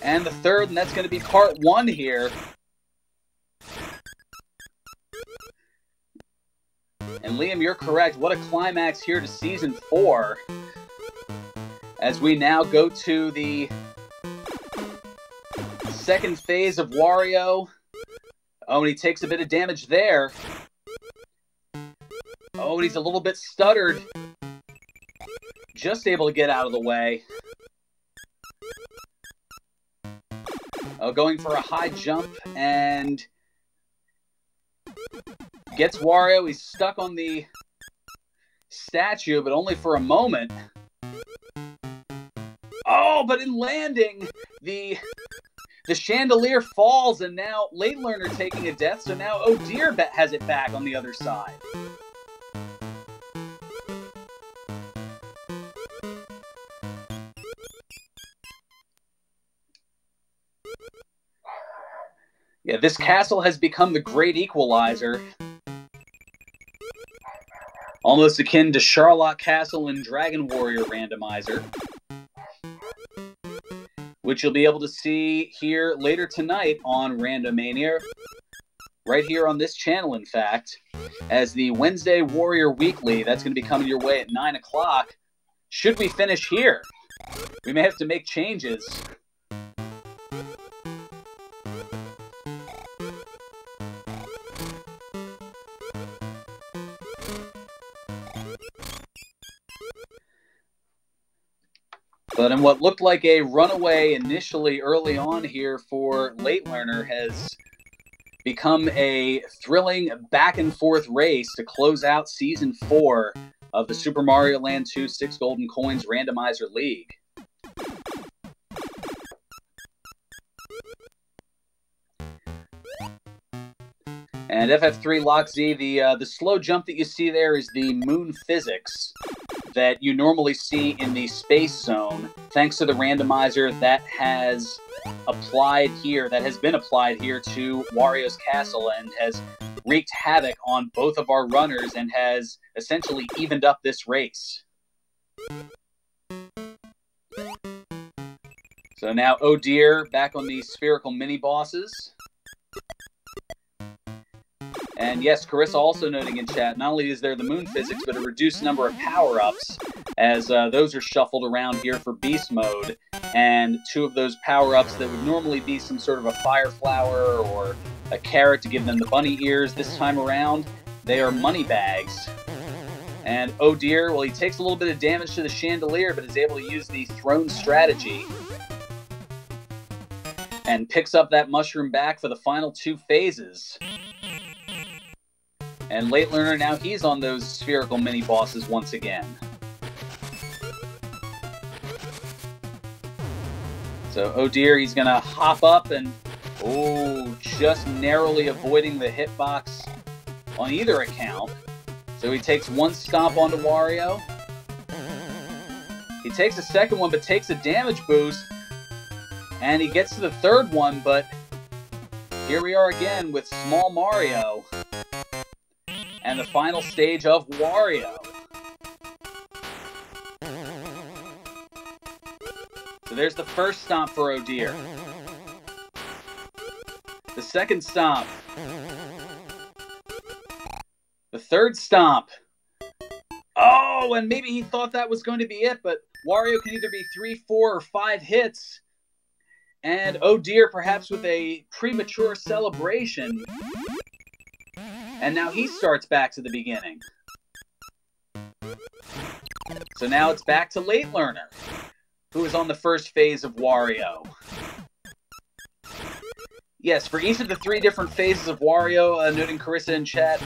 and the third, and that's going to be part 1 here. And Liam, you're correct. What a climax here to Season 4. As we now go to the second phase of Wario. Oh, and he takes a bit of damage there. Oh, and he's a little bit stuttered. Just able to get out of the way. Oh, going for a high jump and gets Wario. He's stuck on the statue, but only for a moment. Oh, but in landing, the chandelier falls, and now LateLearner taking a death, so now Oh Dear has it back on the other side. Yeah, this castle has become the great equalizer. Almost akin to Charlotte Castle and Dragon Warrior Randomizer, which you'll be able to see here later tonight on Randomizer, right here on this channel, in fact, as the Wednesday Warrior Weekly. That's going to be coming your way at 9 o'clock. Should we finish here, we may have to make changes. But in what looked like a runaway initially early on here for LateLearner has become a thrilling back-and-forth race to close out Season 4 of the Super Mario Land 2 6 Golden Coins Randomizer League. And FF3 Lock Z, the slow jump that you see there is the moon physics that you normally see in the space zone, thanks to the randomizer that has been applied here to Wario's Castle and has wreaked havoc on both of our runners and has essentially evened up this race. So now Oh Dear back on these spherical mini-bosses. And yes, Carissa also noting in chat, not only is there the moon physics, but a reduced number of power-ups, as those are shuffled around here for beast mode. And two of those power-ups that would normally be some sort of a fire flower or a carrot to give them the bunny ears this time around, they are money bags. And Oh Dear, well, he takes a little bit of damage to the chandelier, but is able to use the throne strategy and picks up that mushroom back for the final two phases. And LateLearner, now he's on those spherical mini-bosses once again. So Oh Dear, he's going to hop up and, oh, just narrowly avoiding the hitbox on either account. So he takes one stomp onto Wario. He takes a second one, but takes a damage boost. And he gets to the third one, but here we are again with Small Mario. And the final stage of Wario. So there's the first stomp for Oh Dear. The second stomp. The third stomp. Oh, and maybe he thought that was going to be it, but Wario can either be 3, 4, or 5 hits. And Oh Dear, perhaps with a premature celebration. And now he starts back to the beginning. So now it's back to LateLearner, who is on the first phase of Wario. Yes, for each of the 3 different phases of Wario, noting Carissa in chat,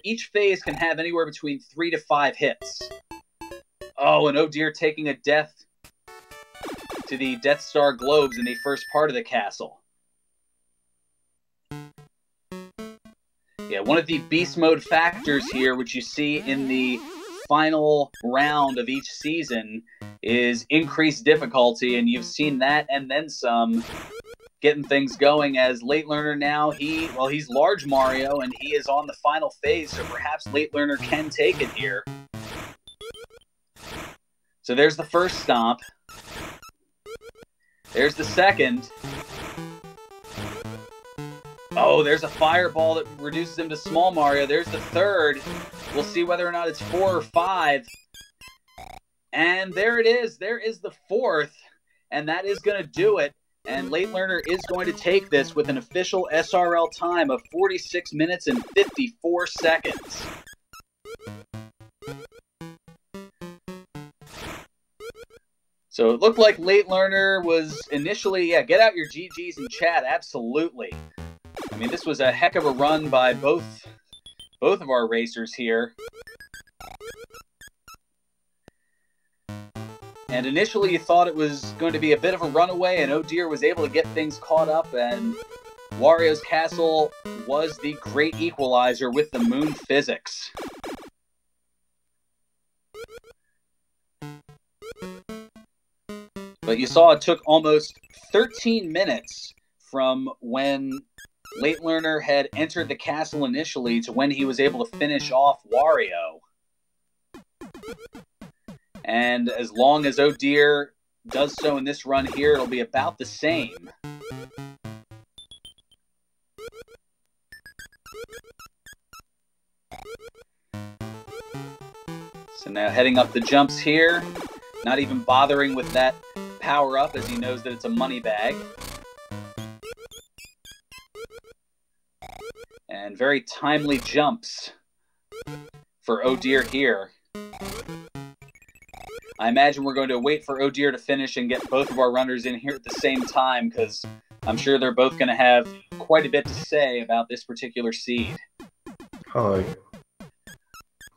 each phase can have anywhere between 3 to 5 hits. Oh, and Oh Dear taking a death to the Death Star globes in the first part of the castle. Yeah, one of the beast mode factors here, which you see in the final round of each season, is increased difficulty, and you've seen that and then some getting things going as LateLearner now, he's Large Mario, and he is on the final phase, so perhaps LateLearner can take it here. So there's the first stomp. There's the second. Oh, there's a fireball that reduces him to Small Mario. There's the third. We'll see whether or not it's 4 or 5. And there it is. There is the fourth. And that is going to do it. And LateLearner is going to take this with an official SRL time of 46 minutes and 54 seconds. So it looked like LateLearner was initially, yeah, get out your GGs in chat, absolutely. I mean, this was a heck of a run by both of our racers here. And initially you thought it was going to be a bit of a runaway, and Oh Dear was able to get things caught up, and Wario's Castle was the great equalizer with the moon physics. But you saw it took almost 13 minutes from when LateLearner had entered the castle initially to when he was able to finish off Wario. And as long as Oh Dear does so in this run here, it'll be about the same. So now heading up the jumps here, not even bothering with that power up as he knows that it's a money bag. And very timely jumps for Oh Dear here. I imagine we're going to wait for Oh Dear to finish and get both of our runners in here at the same time, because I'm sure they're both going to have quite a bit to say about this particular seed. Hi.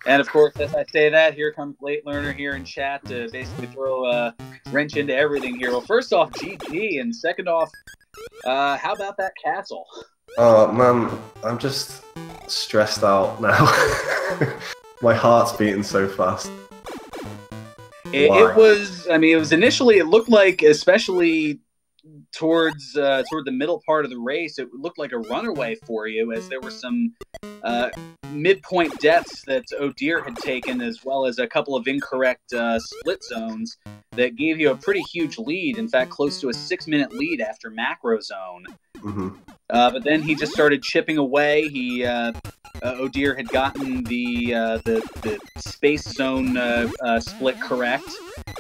And of course, as I say that, here comes LateLearner here in chat to basically throw a wrench into everything here. Well, first off, GG, and second off, how about that castle? Oh man, I'm just stressed out now. My heart's beating so fast. It was, I mean, it was initially, it looked like, especially towards toward the middle part of the race, it looked like a runaway for you, as there were some midpoint deaths that Oh Dear had taken, as well as a couple of incorrect split zones that gave you a pretty huge lead. In fact, close to a 6-minute lead after macro zone. Mm-hmm. But then he just started chipping away. He Oh Dear had gotten the space zone split correct,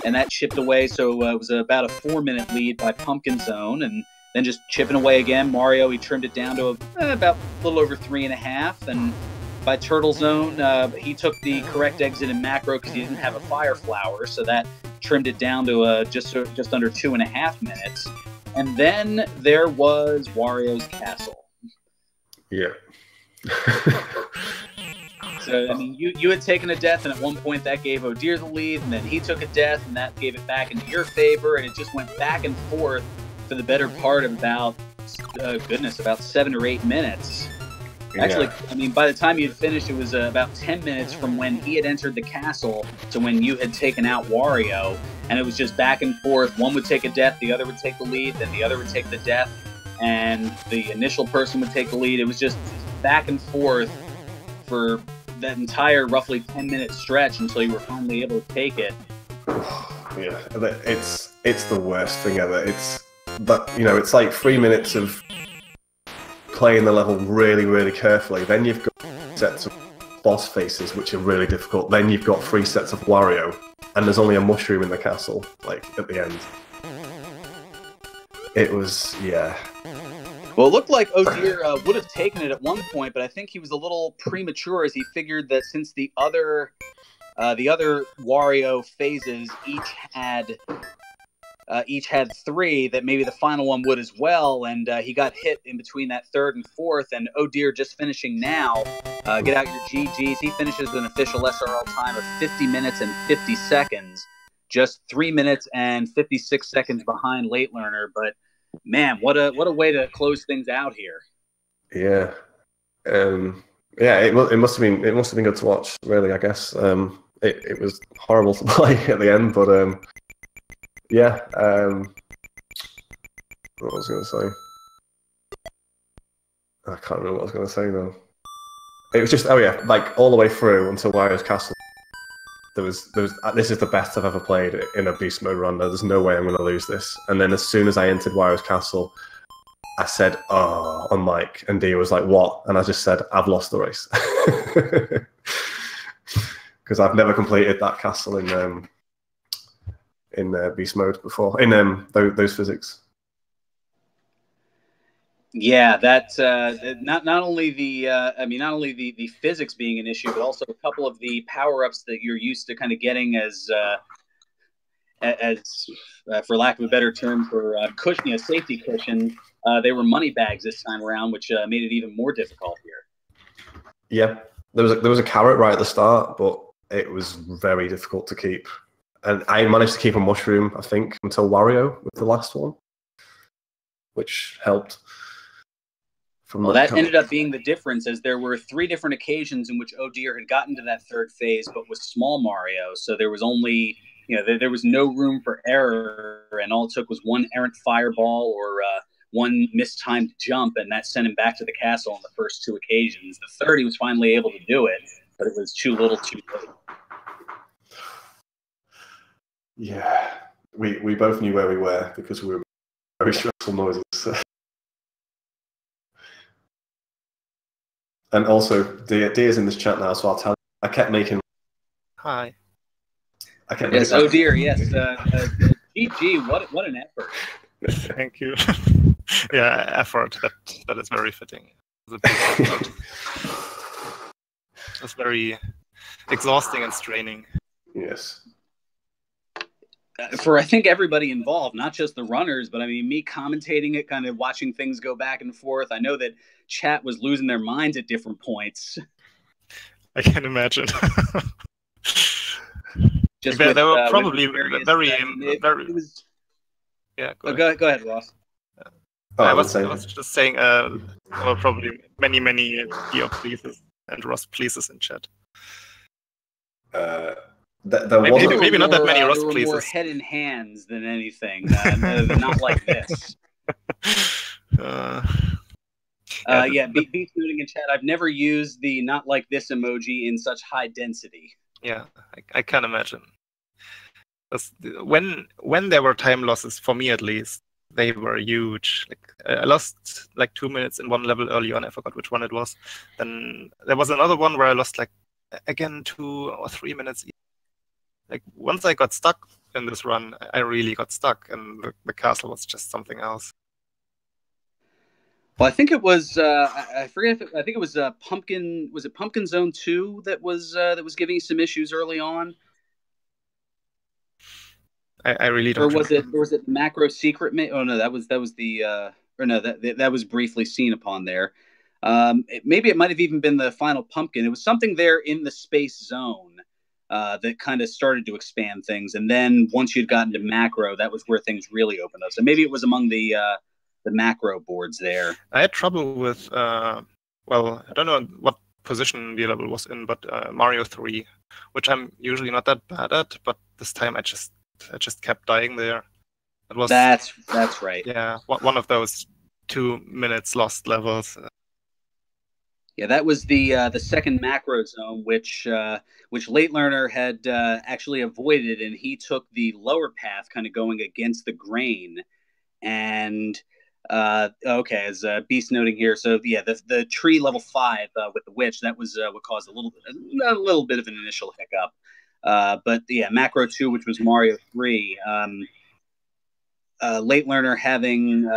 and that chipped away. So it was about a 4-minute lead by Pumpkin Zone, and then just chipping away again. Mario, he trimmed it down to about a little over 3.5, and by Turtle Zone, he took the correct exit in macro because he didn't have a fire flower, so that trimmed it down to just under 2.5 minutes. And then there was Wario's Castle. Yeah. So, I mean, you had taken a death, and at one point that gave Oh Dear the lead, and then he took a death, and that gave it back into your favor, and it just went back and forth for the better part of about, about 7 or 8 minutes. Yeah. Actually, I mean, by the time you'd finished, it was about 10 minutes from when he had entered the castle to when you had taken out Wario, and it was just back and forth. One would take a death, the other would take the lead, then the other would take the death, and the initial person would take the lead. It was just back and forth for that entire roughly 10-minute stretch until you were finally able to take it. Yeah, it's the worst thing ever. It's like 3 minutes of playing the level really, really carefully. Then you've got sets of boss faces, which are really difficult. Then you've got 3 sets of Wario, and there's only a mushroom in the castle, like, at the end. It was, yeah. Well, it looked like Oh Dear would have taken it at one point, but I think he was a little premature, as he figured that since the other Wario phases each had 3, that maybe the final one would as well, and he got hit in between that 3rd and 4th, and Oh Dear just finishing now. Get out your GGs. He finishes with an official SRL time of 50 minutes and 50 seconds, just 3 minutes and 56 seconds behind LateLearner, but man, what a way to close things out here. Yeah. Yeah, it must have been good to watch, really, I guess. It was horrible to play at the end, but yeah. What was I going to say? I can't remember what I was going to say though. It was just, oh yeah, like all the way through until Wario's Castle. This is the best I've ever played in a beast mode run. There's no way I'm going to lose this. And then as soon as I entered Wario's Castle, I said, "Oh," on mic, and Dia was like, "What?" And I just said, "I've lost the race," because I've never completed that castle in beast mode before in those physics. Yeah, that's not only the physics being an issue, but also a couple of the power-ups that you're used to kind of getting as for lack of a better term, for cushion, safety cushion. They were money bags this time around, which made it even more difficult here. Yeah, there was a carrot right at the start, but it was very difficult to keep. And I managed to keep a mushroom, I think, until Wario with the last one, which helped. Well, that ended up being the difference, as there were 3 different occasions in which Oh Dear had gotten to that 3rd phase, but with small Mario, so there was only, there was no room for error, and all it took was one errant fireball or one mistimed jump, and that sent him back to the castle on the first 2 occasions. The 3rd, he was finally able to do it, but it was too little too late. Yeah, we both knew where we were because we were very stressful noises. And also, Dear's in this chat now, so I'll tell you, I kept making... Hi. I kept yes, Oh Dear, yes. GG, what an effort. Thank you. Yeah, effort, that is very fitting. It's very exhausting and straining. Yes. For I think everybody involved, not just the runners, but I mean me commentating it, kind of watching things go back and forth. I know that chat was losing their minds at different points. I can imagine. Just they were probably very. Yeah, go ahead, Ross. I was just saying, there were probably many Dear pleases and Ross pleases in chat. Maybe not that many Ross pleases. There were more head and hands than anything. Not like this. Beast Nooting in chat. I've never used the not like this emoji in such high density. Yeah, I can imagine. When there were time losses, for me at least, they were huge. Like I lost like 2 minutes in one level early on. I forgot which one it was. Then there was another one where I lost like again 2 or 3 minutes. Like once I got stuck in this run, I really got stuck, and the castle was just something else. Well, I think it was I forget. I think it was Pumpkin. Was it Pumpkin Zone 2 that was giving you some issues early on? I really don't. Or was it Macro Secret? Oh no, that was the or no, that was briefly seen upon there. Maybe it might have even been the final Pumpkin. It was something there in the Space Zone that kind of started to expand things, and then once you'd gotten to Macro, that was where things really opened up. So maybe it was among the Macro boards there. I had trouble with well, I don't know what position the level was in, but Mario 3, which I'm usually not that bad at, but this time I just kept dying there. It was that's right. Yeah, one of those 2 minutes lost levels. Yeah, that was the second Macro Zone, which LateLearner had actually avoided, and he took the lower path, kind of going against the grain. And as Beast noting here, so yeah, the tree level 5 with the witch, that was what caused a little bit of an initial hiccup. But yeah, Macro 2, which was Mario 3, LateLearner having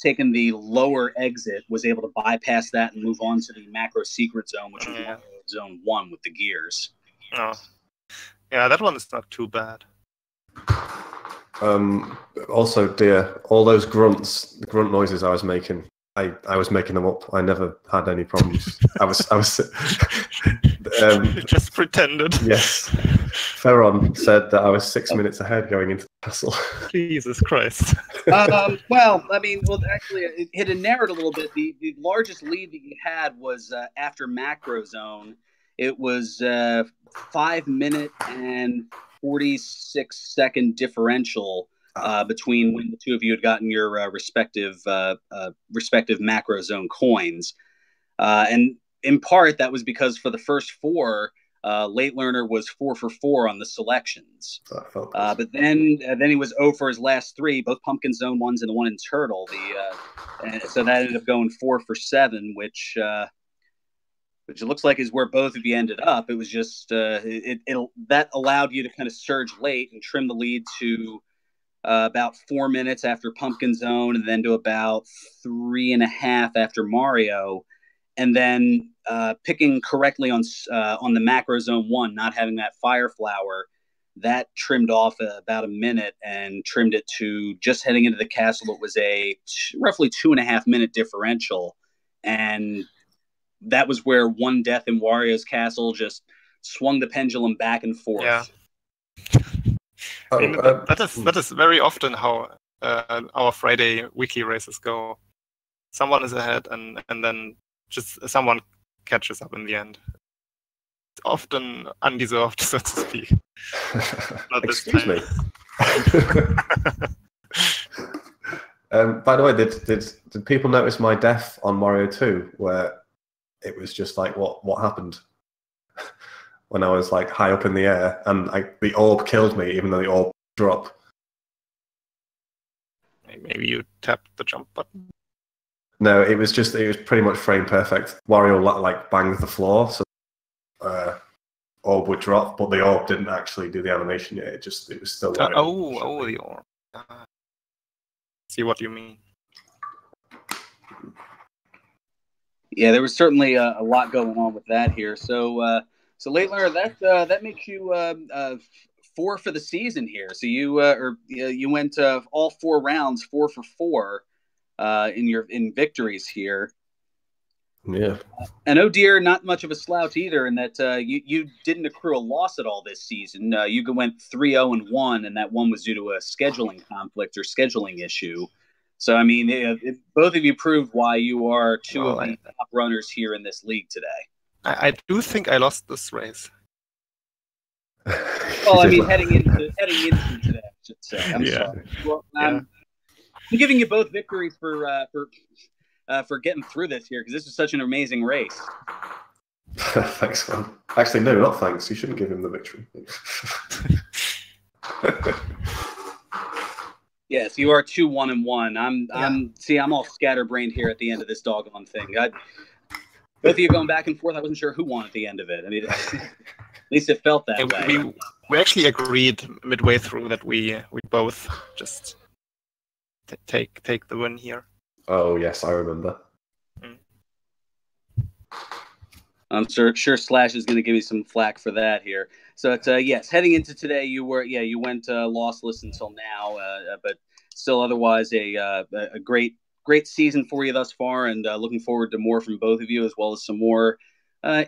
taken the lower exit was able to bypass that and move on to the Macro Secret Zone, which was Mario Zone 1 with the gears. Oh, yeah, that one is not too bad. Also, Dear, all those grunts, the grunt noises I was making, I was making them up. I never had any problems. I was just pretended. Yes. Ferron said that I was 6 minutes ahead going into the castle. Jesus Christ. Well, I mean, actually, it had narrowed a little bit. The largest lead that you had was after Macro Zone. It was 5 minute and 46-second differential between when the two of you had gotten your respective Macro Zone coins. And in part, that was because for the first 4, LateLearner was 4 for 4 on the selections. But then he was 0 for his last 3, both Pumpkin Zone ones and the one in Turtle. So that ended up going 4 for 7, which it looks like is where both of you ended up. It was just that allowed you to kind of surge late and trim the lead to about 4 minutes after Pumpkin Zone, and then to about 3.5 after Mario. And then picking correctly on the Macro Zone 1, not having that Fire Flower, that trimmed off about a minute and trimmed it to just heading into the castle. It was a roughly 2.5 minute differential. And that was where one death in Wario's castle just swung the pendulum back and forth. Yeah. I mean, that is very often how our Friday weekly races go. Someone is ahead, and then just someone catches up in the end. It's often undeserved, so to speak. Not this Excuse time. me. By the way, did people notice my death on Mario 2, where it was just like what happened when I was like high up in the air and the orb killed me, even though the orb dropped. Maybe you tapped the jump button. No, it was pretty much frame perfect. Wario like banged the floor, so orb would drop, but the orb didn't actually do the animation yet. It was still. Oh, the orb. See what you mean. Yeah, there was certainly a lot going on with that here. So LateLearner, that makes you 4 for the season here. So you went all 4 rounds, 4 for 4 in victories here. Yeah. And oh dear, not much of a slouch either, in that you didn't accrue a loss at all this season. You went 3-0-1, and that one was due to a scheduling conflict or scheduling issue. So, I mean, both of you proved why you are two of the top runners here in this league today. I do think I lost this race. Well, I mean, heading into today, I should say. I'm sorry. Well, I'm giving you both victories for getting through this here, because this was such an amazing race. Thanks, man. Actually, no, not thanks. You shouldn't give him the victory. Yes, you are 2-1-1. I'm all scatterbrained here at the end of this doggone thing. Both of you going back and forth. I wasn't sure who won at the end of it. I mean, at least it felt that way. We actually agreed midway through that we both just take the win here. Oh yes, I remember. I'm sure Slash is going to give me some flack for that here. So it's yes, heading into today, you went lossless until now, but still otherwise a great season for you thus far, and looking forward to more from both of you, as well as some more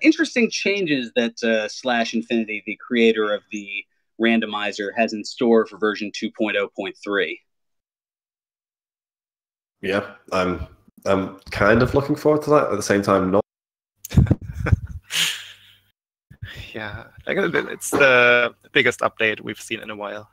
interesting changes that Slash Infinity, the creator of the Randomizer, has in store for version 2.0.3. Yeah, I'm kind of looking forward to that. At the same time, not. Yeah, it's the biggest update we've seen in a while.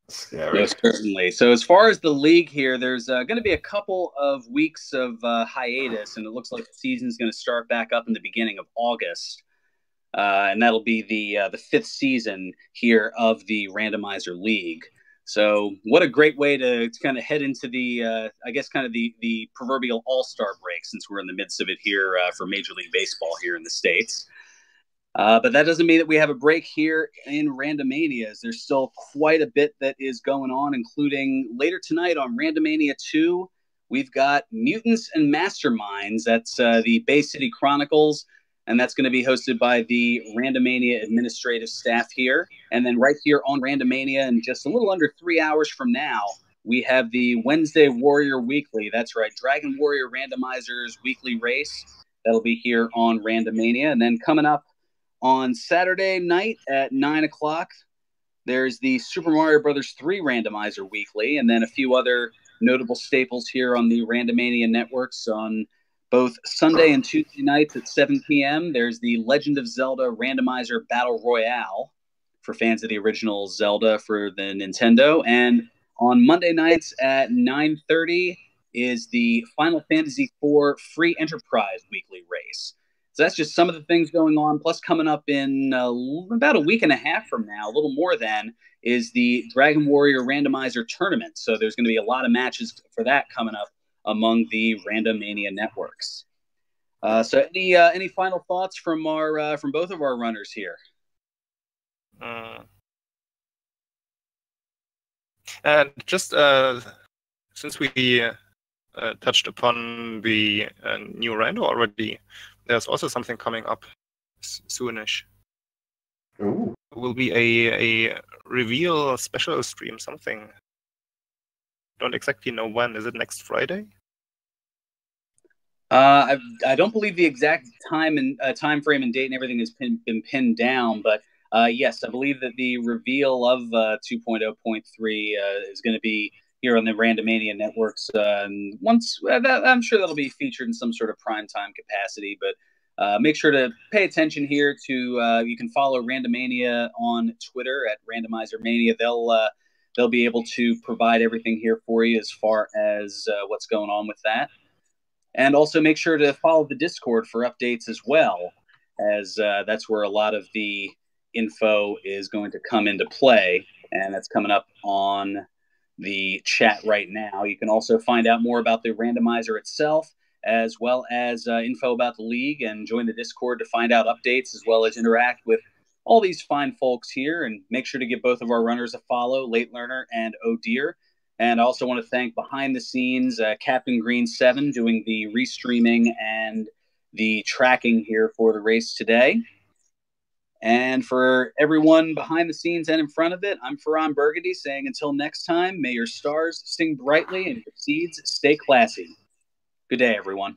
Scary. Yes, certainly. So as far as the league here, there's going to be a couple of weeks of hiatus, and it looks like the season's going to start back up in the beginning of August, and that'll be the 5th season here of the Randomizer League. So what a great way to kind of head into the, I guess, kind of the proverbial all-star break, since we're in the midst of it here for Major League Baseball here in the States. But that doesn't mean that we have a break here in Randomanias. There's still quite a bit that is going on, including later tonight on Randomania 2, we've got Mutants and Masterminds. That's the Bay City Chronicles, and that's going to be hosted by the Randomania administrative staff here. And then right here on Randomania, in just a little under 3 hours from now, we have the Wednesday Warrior Weekly. That's right, Dragon Warrior Randomizer's weekly race. That'll be here on Randomania. And then coming up on Saturday night at 9 o'clock, there's the Super Mario Bros. 3 Randomizer Weekly, and then a few other notable staples here on the Randomania networks on both Sunday and Tuesday nights at 7 p.m. There's the Legend of Zelda Randomizer Battle Royale for fans of the original Zelda for the Nintendo. And on Monday nights at 9:30 is the Final Fantasy IV Free Enterprise Weekly Race. So that's just some of the things going on. Plus, coming up in about a week and a half from now, a little more than, is the Dragon Warrior Randomizer Tournament. So there's going to be a lot of matches for that coming up among the Randomania networks. So any final thoughts from both of our runners here? And just since we touched upon the new rando already, there's also something coming up soonish. Ooh. It will be a reveal special stream, something. Don't exactly know when. Is it next Friday? I don't believe the exact time frame and date and everything has been pinned down, but Yes, I believe that the reveal of 2.0.3 is going to be here on the Randomania networks. I'm sure that'll be featured in some sort of primetime capacity, but make sure to pay attention here to, you can follow Randomania on Twitter at Randomizer Mania. They'll be able to provide everything here for you as far as what's going on with that. And also make sure to follow the Discord for updates as well, as that's where a lot of the info is going to come into play, and that's coming up on the chat right now. You can also find out more about the randomizer itself, as well as info about the league, and join the Discord to find out updates, as well as interact with all these fine folks here. And make sure to give both of our runners a follow, LateLearner and Oh Dear. And I also want to thank behind the scenes Captain Green 7 doing the restreaming and the tracking here for the race today. And for everyone behind the scenes and in front of it, I'm Ferran Burgundy saying until next time, may your stars sing brightly and your seeds stay classy. Good day, everyone.